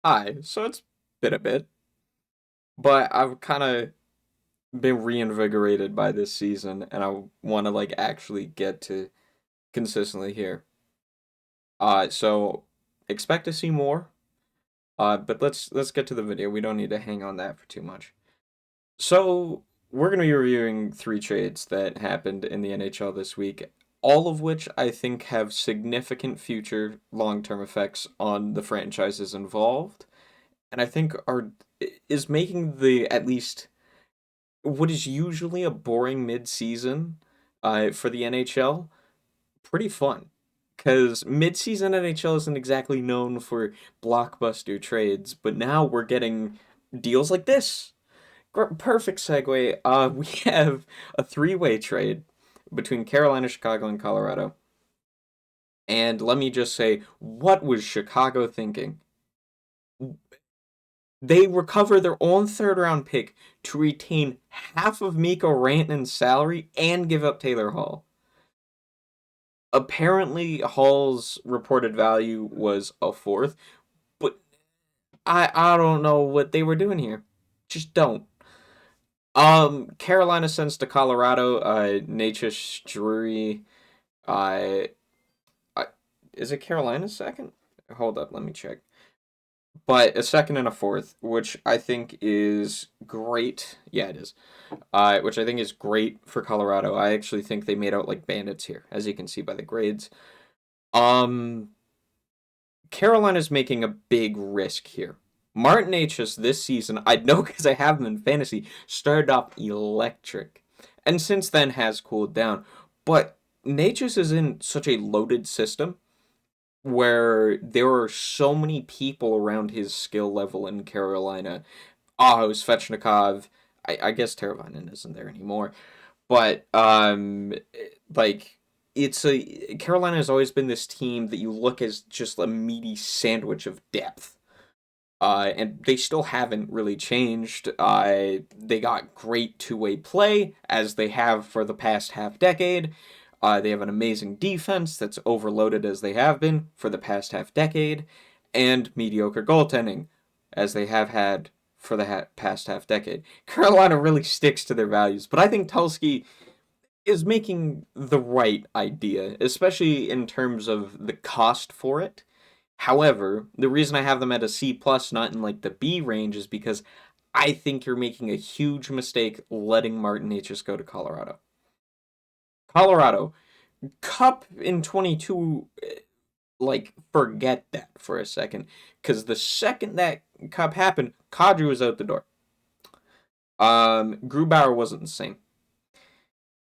Hi, so it's been a bit, but I've kind of been reinvigorated by this season, and I want to actually get to consistently here. So expect to see more. But let's get to the video. We don't need to hang on that for too much. So we're gonna be reviewing three trades that happened in the NHL this week, all of which I think have significant future long-term effects on the franchises involved, and I think are is making the at least what is usually a boring mid-season for the NHL pretty fun. Because mid-season NHL isn't exactly known for blockbuster trades, but now we're getting deals like this. Perfect segue. We have a three-way trade between Carolina, Chicago, and Colorado. And let me just say, what was Chicago thinking? They recover their own third round pick to retain half of Mikko Rantanen's salary and give up Taylor Hall. Apparently, Hall's reported value was a fourth, but I don't know what they were doing here. Just don't. Carolina sends to Colorado, Natchez Drury, uh, uh, is it Carolina's second? Hold up, let me check. But a second and a fourth, which I think is great. Yeah, it is. Which I think is great for Colorado. I actually think they made out like bandits here, as you can see by the grades. Um, Carolina's making a big risk here. Martin H's this season, I know because I have him in fantasy, started off electric, and since then has cooled down. But Natchez is in such a loaded system where there are so many people around his skill level in Carolina. Aho, Svechnikov, I guess Teravainen isn't there anymore, but like it's a Carolina has always been this team that you look as just a meaty sandwich of depth. And they still haven't really changed. They got great two-way play as they have for the past half decade. They have an amazing defense that's overloaded as they have been for the past half decade, and mediocre goaltending as they have had for the past half decade. Carolina really sticks to their values, but I think Tulski is making the right idea, especially in terms of the cost for it. However, the reason I have them at a C plus, not in like the B range, is because I think you're making a huge mistake letting Martin H go to Colorado. Colorado, Cup in 22, like, forget that for a second. Because the second that Cup happened, Kadri was out the door. Grubauer wasn't the same.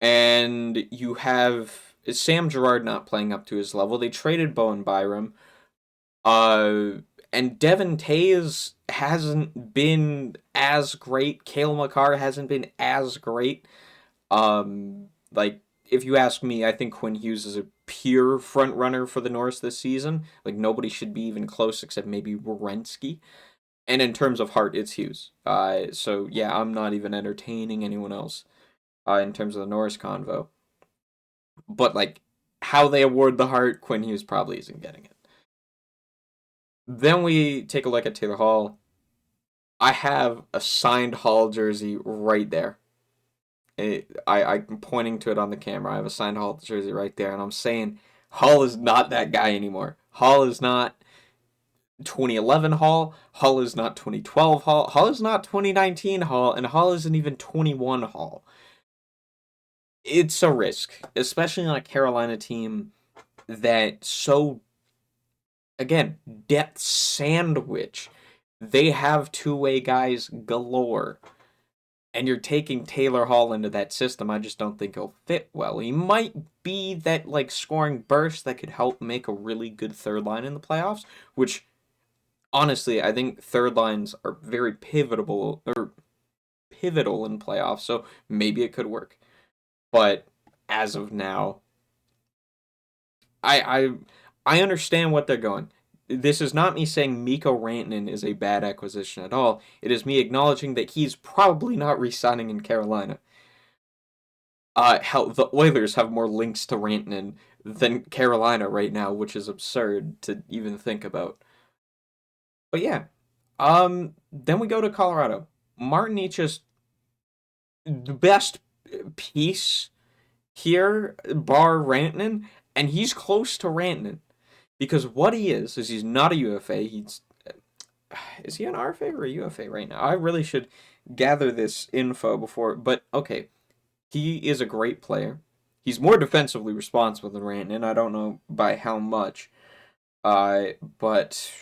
And you have Sam Girard not playing up to his level. They traded Bowen Byram. Uh, and Devin Tays hasn't been as great. Cale Makar hasn't been as great. Like, if you ask me, I think Quinn Hughes is a pure front runner for the Norse this season. Like, nobody should be even close except maybe Werenski. And in terms of heart, it's Hughes. So yeah, I'm not even entertaining anyone else in terms of the Norris convo. But like how they award the heart, Quinn Hughes probably isn't getting it. Then we take a look at Taylor Hall. I have a signed Hall jersey right there. I'm pointing to it on the camera. I have a signed Hall jersey right there, and I'm saying Hall is not that guy anymore. Hall is not 2011 Hall. Hall is not 2012 Hall. Hall is not 2019 Hall, and Hall isn't even 21 Hall. It's a risk, especially on a Carolina team that so again depth sandwich. They have two-way guys galore, and you're taking Taylor Hall into that system. I just don't think he'll fit well. He might be that like scoring burst that could help make a really good third line in the playoffs, which honestly I think third lines are very pivotal in playoffs. So maybe it could work, but as of now, I I understand what they're going. This is not me saying Mikko Rantanen is a bad acquisition at all. It is me acknowledging that he's probably not re-signing in Carolina. Hell, the Oilers have more links to Rantanen than Carolina right now, which is absurd to even think about. But yeah, Then we go to Colorado. Martin Necas, the best piece here, bar Rantanen, and he's close to Rantanen because what he is he's not a UFA. He's is he an RFA or a UFA right now? I really should gather this info before, but okay, he is a great player. He's more defensively responsible than Rantanen. I don't know by how much, but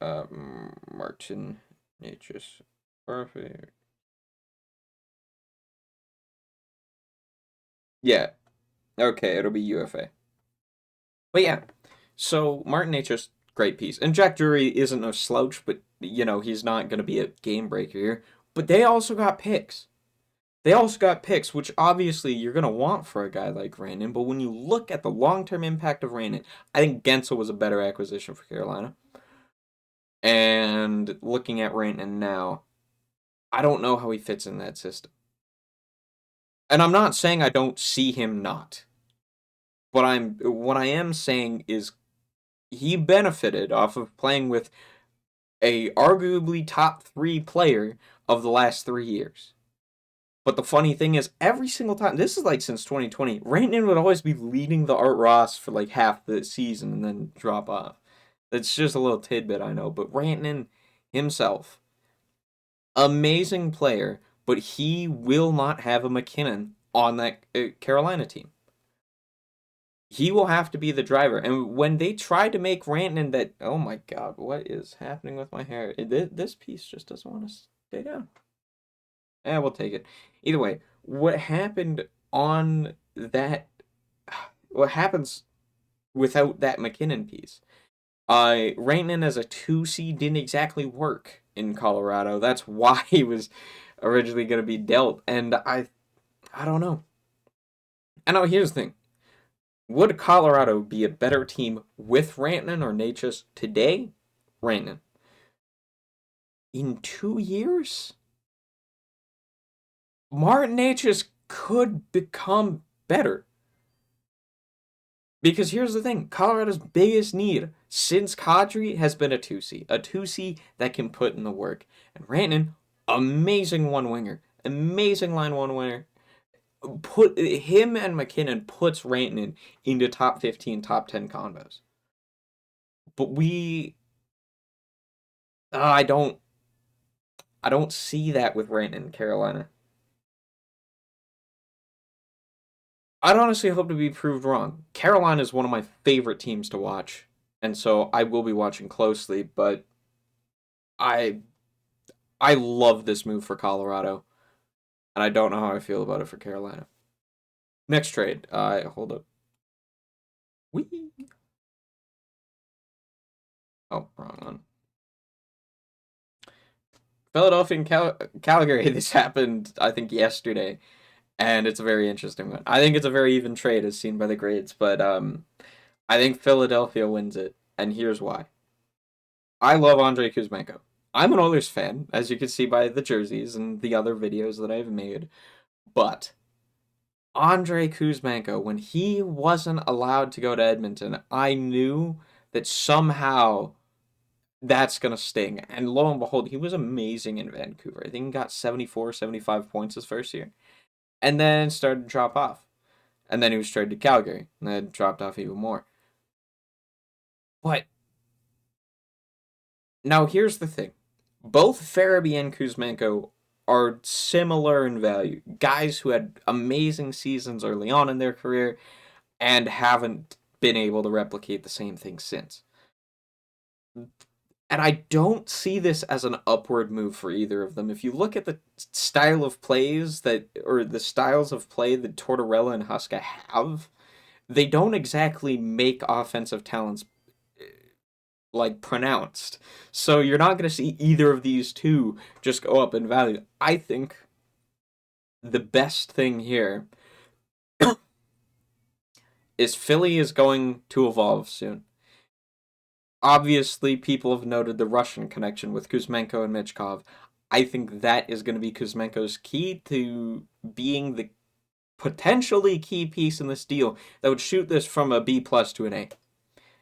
Martin Necas RFA. Yeah, okay, it'll be UFA. But yeah, so Martin Necas, great piece. And Jack Drury isn't no slouch, but, he's not going to be a game breaker here. But they also got picks. They also got picks, which obviously you're going to want for a guy like Rantanen. But when you look at the long-term impact of Rantanen, I think Gensel was a better acquisition for Carolina. And looking at Rantanen now, I don't know how he fits in that system. And I'm not saying I don't see him not. What I am saying is he benefited off of playing with a arguably top 3 player of the last 3 years. But the funny thing is, every single time, this is like since 2020, Rantanen would always be leading the Art Ross for like half the season and then drop off. It's just a little tidbit, I know, but Rantanen himself, amazing player, but he will not have a McKinnon on that Carolina team. He will have to be the driver. And when they tried to make Rantanen that, oh my God, what is happening with my hair? This piece just doesn't want to stay down. We'll take it. Either way, what happened on that, what happens without that McKinnon piece? Rantanen as a 2C didn't exactly work in Colorado. That's why he was originally going to be dealt. And I don't know. I know, here's the thing. Would Colorado be a better team with Rantanen or Necas today? Rantanen. In 2 years? Martin Necas could become better. Because here's the thing, Colorado's biggest need since Kadri has been a 2C. A 2C that can put in the work. And Rantanen, amazing one-winger. Amazing line one-winger. Put him and McKinnon puts Rantanen into top 15, top 10 combos. But I don't see that with Rantanen in Carolina. I'd honestly hope to be proved wrong. Carolina is one of my favorite teams to watch, and so I will be watching closely, but I love this move for Colorado, and I don't know how I feel about it for Carolina. Next trade. Hold up. Whee! Oh, wrong one. Philadelphia and Calgary. This happened, I think, yesterday, and it's a very interesting one. I think it's a very even trade as seen by the grades, but I think Philadelphia wins it, and here's why. I love Andrei Kuzmenko. I'm an Oilers fan, as you can see by the jerseys and the other videos that I've made, but Andrei Kuzmenko, when he wasn't allowed to go to Edmonton, I knew that somehow that's going to sting. And lo and behold, he was amazing in Vancouver. I think he got 74, 75 points his first year. And then started to drop off. And then he was traded to Calgary. And then dropped off even more. But now here's the thing. Both Farabee and Kuzmenko are similar in value. Guys who had amazing seasons early on in their career and haven't been able to replicate the same thing since. And I don't see this as an upward move for either of them. If you look at the style of plays or the styles of play that Tortorella and Huska have, they don't exactly make offensive talents like pronounced. So you're not going to see either of these two just go up in value. I think the best thing here is Philly is going to evolve soon. Obviously, people have noted the Russian connection with Kuzmenko and Michkov. I think that is going to be Kuzmenko's key to being the potentially key piece in this deal that would shoot this from a B plus to an A.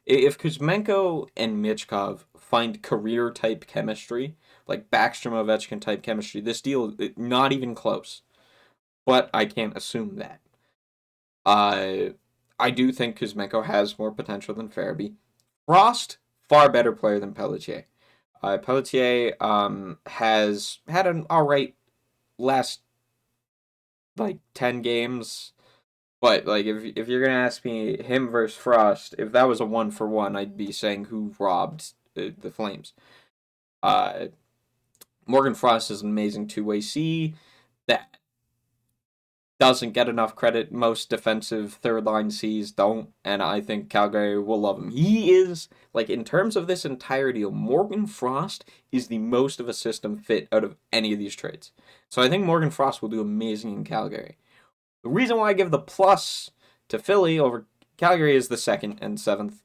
If Kuzmenko and Michkov find career-type chemistry, like Backstrom-Ovechkin type chemistry, this deal, not even close. But I can't assume that. Uh, I do think Kuzmenko has more potential than Farabee. Frost, far better player than Pelletier. Pelletier has had an alright last like 10 games. But like if you're gonna ask me him versus Frost, if that was a 1-for-1, I'd be saying who robbed the Flames. Uh, Morgan Frost is an amazing two-way C that doesn't get enough credit. Most defensive third line Cs don't, and I think Calgary will love him. He is, like, in terms of this entire deal, Morgan Frost is the most of a system fit out of any of these trades. So I think Morgan Frost will do amazing in Calgary. The reason why I give the plus to Philly over Calgary is the second and seventh.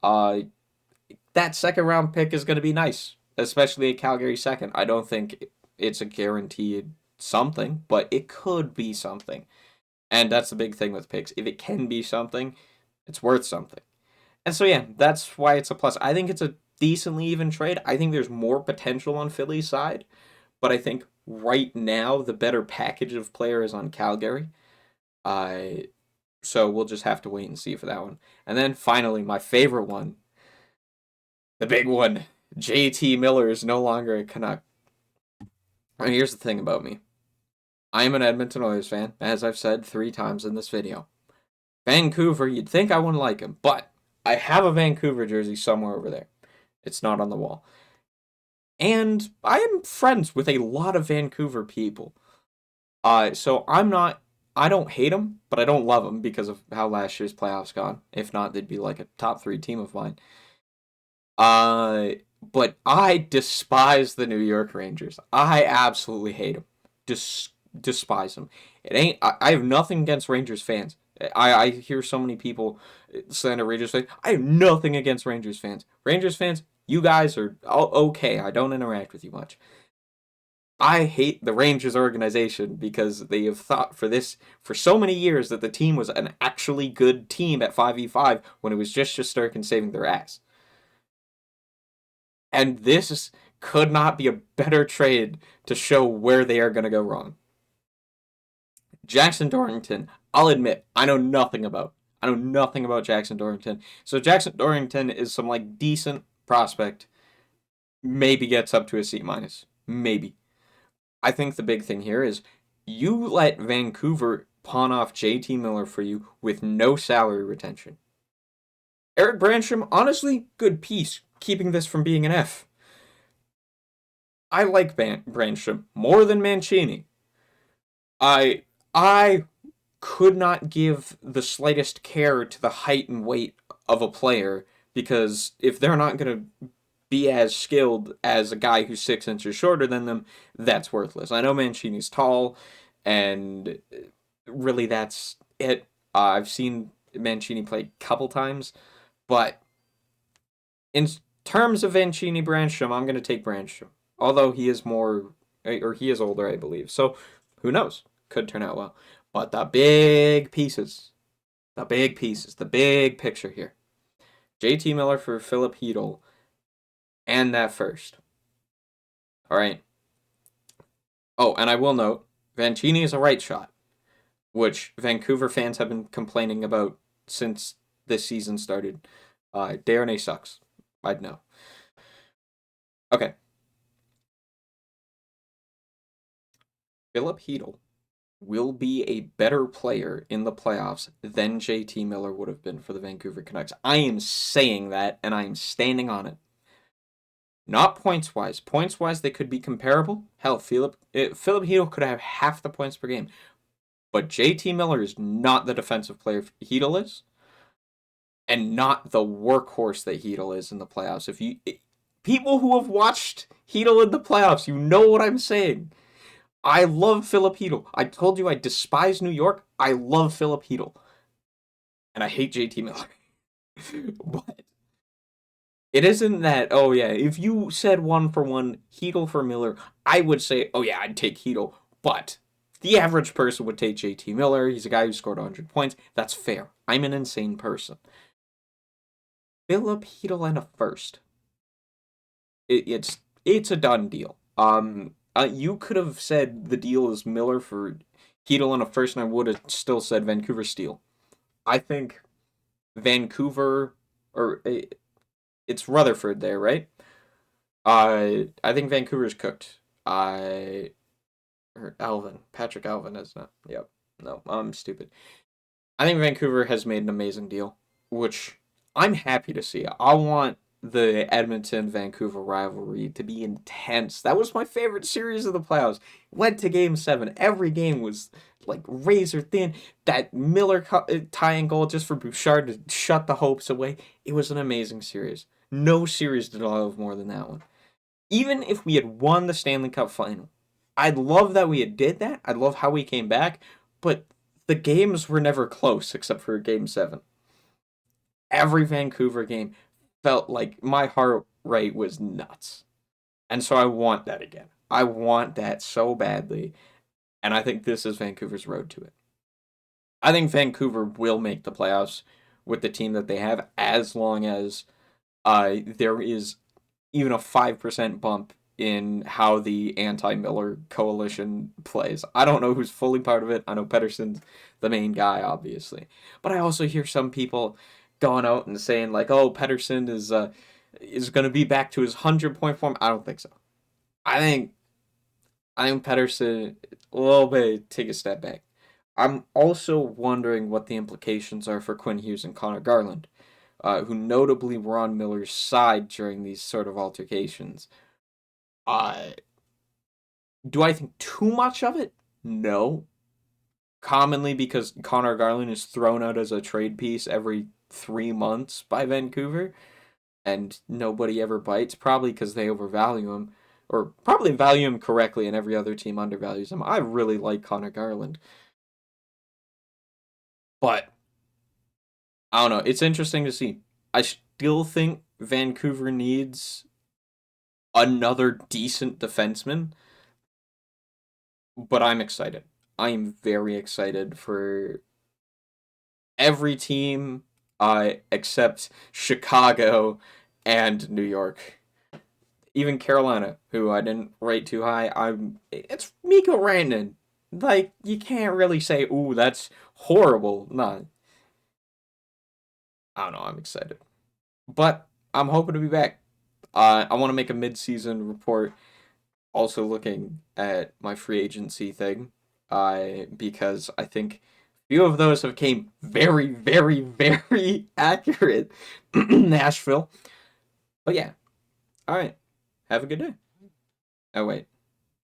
That second round pick is going to be nice, especially a Calgary second. I don't think it's a guaranteed something, but it could be something. And that's the big thing with picks. If it can be something, it's worth something. And so, yeah, that's why it's a plus. I think it's a decently even trade. I think there's more potential on Philly's side, but I think right now the better package of player is on Calgary. So we'll just have to wait and see for that one. And then finally, my favorite one, the big one. JT Miller is no longer a Canuck. And here's the thing about me. I am an Edmonton Oilers fan, as I've said 3 times in this video. Vancouver, you'd think I wouldn't like him, but I have a Vancouver jersey somewhere over there. It's not on the wall. And I am friends with a lot of Vancouver people. So I don't hate them, but I don't love them because of how last year's playoffs gone. If not, they'd be like a top 3 team of mine. But I despise the New York Rangers. I absolutely hate them. Despise them. It ain't. I have nothing against Rangers fans. I hear so many people slander Rangers fans. I have nothing against Rangers fans. Rangers fans, you guys are okay. I don't interact with you much. I hate the Rangers organization because they have thought for so many years that the team was an actually good team at 5v5 when it was just Shesterkin saving their ass. And this could not be a better trade to show where they are going to go wrong. Jackson Dorrington, I'll admit, I know nothing about. I know nothing about Jackson Dorrington. So Jackson Dorrington is some like decent prospect. Maybe gets up to a C-. Maybe. I think the big thing here is you let Vancouver pawn off JT Miller for you with no salary retention. Eric Brandstrom, honestly, good piece, keeping this from being an F. I like Brandstrom more than Mancini. I could not give the slightest care to the height and weight of a player because if they're not going to be as skilled as a guy who's 6 inches shorter than them, that's worthless. I know Mancini's tall, and really that's it. I've seen Mancini play a couple times, but in terms of Mancini Brandstrom, I'm going to take Brandstrom. Although he is he is older, I believe. So who knows? Could turn out well. But the big the big picture here. JT Miller for Philip Hedl and that first. All right. Oh, and I will note, Vancini is a right shot, which Vancouver fans have been complaining about since this season started. Darnay sucks. I'd know. Okay. Philip Hedl will be a better player in the playoffs than JT Miller would have been for the Vancouver Canucks. I am saying that, and I am standing on it. Not points-wise. Points-wise, they could be comparable. Hell, Philip Hedl could have half the points per game. But JT Miller is not the defensive player Hedl is, and not the workhorse that Hedl is in the playoffs. People who have watched Hedl in the playoffs, you know what I'm saying. I love Philip Hedl. I told you I despise New York. I love Philip Hedl. And I hate JT Miller. But it isn't that, oh yeah, if you said 1-for-1, Hedl for Miller, I would say, oh yeah, I'd take Hedl. But the average person would take JT Miller. He's a guy who scored 100 points. That's fair. I'm an insane person. Philip Hedel and a first. It's a done deal. You could have said the deal is Miller for Hedel and a first, and I would have still said Vancouver steal. I think Vancouver, or it's Rutherford there, right? I think Vancouver's cooked. I or Alvin, Patrick Alvin is not. Yep, no, I'm stupid. I think Vancouver has made an amazing deal, which I'm happy to see. I want the Edmonton Vancouver rivalry to be intense. That was my favorite series of the playoffs. Went to game 7. Every game was like razor thin. That Miller tying goal just for Bouchard to shut the hopes away. It was an amazing series. No series did I love more than that one. Even if we had won the Stanley Cup final, I'd love that we had did that. I'd love how we came back, but the games were never close except for game 7. Every Vancouver game felt like my heart rate was nuts. And so I want that again. I want that so badly, and I think this is Vancouver's road to it. I think Vancouver will make the playoffs with the team that they have as long as there is even a 5% bump in how the anti-Miller coalition plays. I don't know who's fully part of it. I know Pettersson's the main guy, obviously. But I also hear some people going out and saying like, "Oh, Pettersson is going to be back to his 100-point form." I don't think so. I think Pettersson a little bit take a step back. I'm also wondering what the implications are for Quinn Hughes and Connor Garland, who notably were on Miller's side during these sort of altercations. Uh, do I think too much of it? No. Commonly because Connor Garland is thrown out as a trade piece every 3 months by Vancouver, and nobody ever bites, probably because they overvalue him, or probably value him correctly, and every other team undervalues him. I really like Connor Garland, but I don't know. It's interesting to see. I still think Vancouver needs another decent defenseman, but I'm excited. I am very excited for every team except Chicago and New York. Even Carolina, who I didn't rate too high, it's Mikko Rantanen. Like, you can't really say, ooh, that's horrible. Nah, I don't know, I'm excited. But I'm hoping to be back. I want to make a mid-season report, also looking at my free agency thing, because I think few of those have came very, very, very accurate. Nashville. But yeah, all right. Have a good day. Oh wait,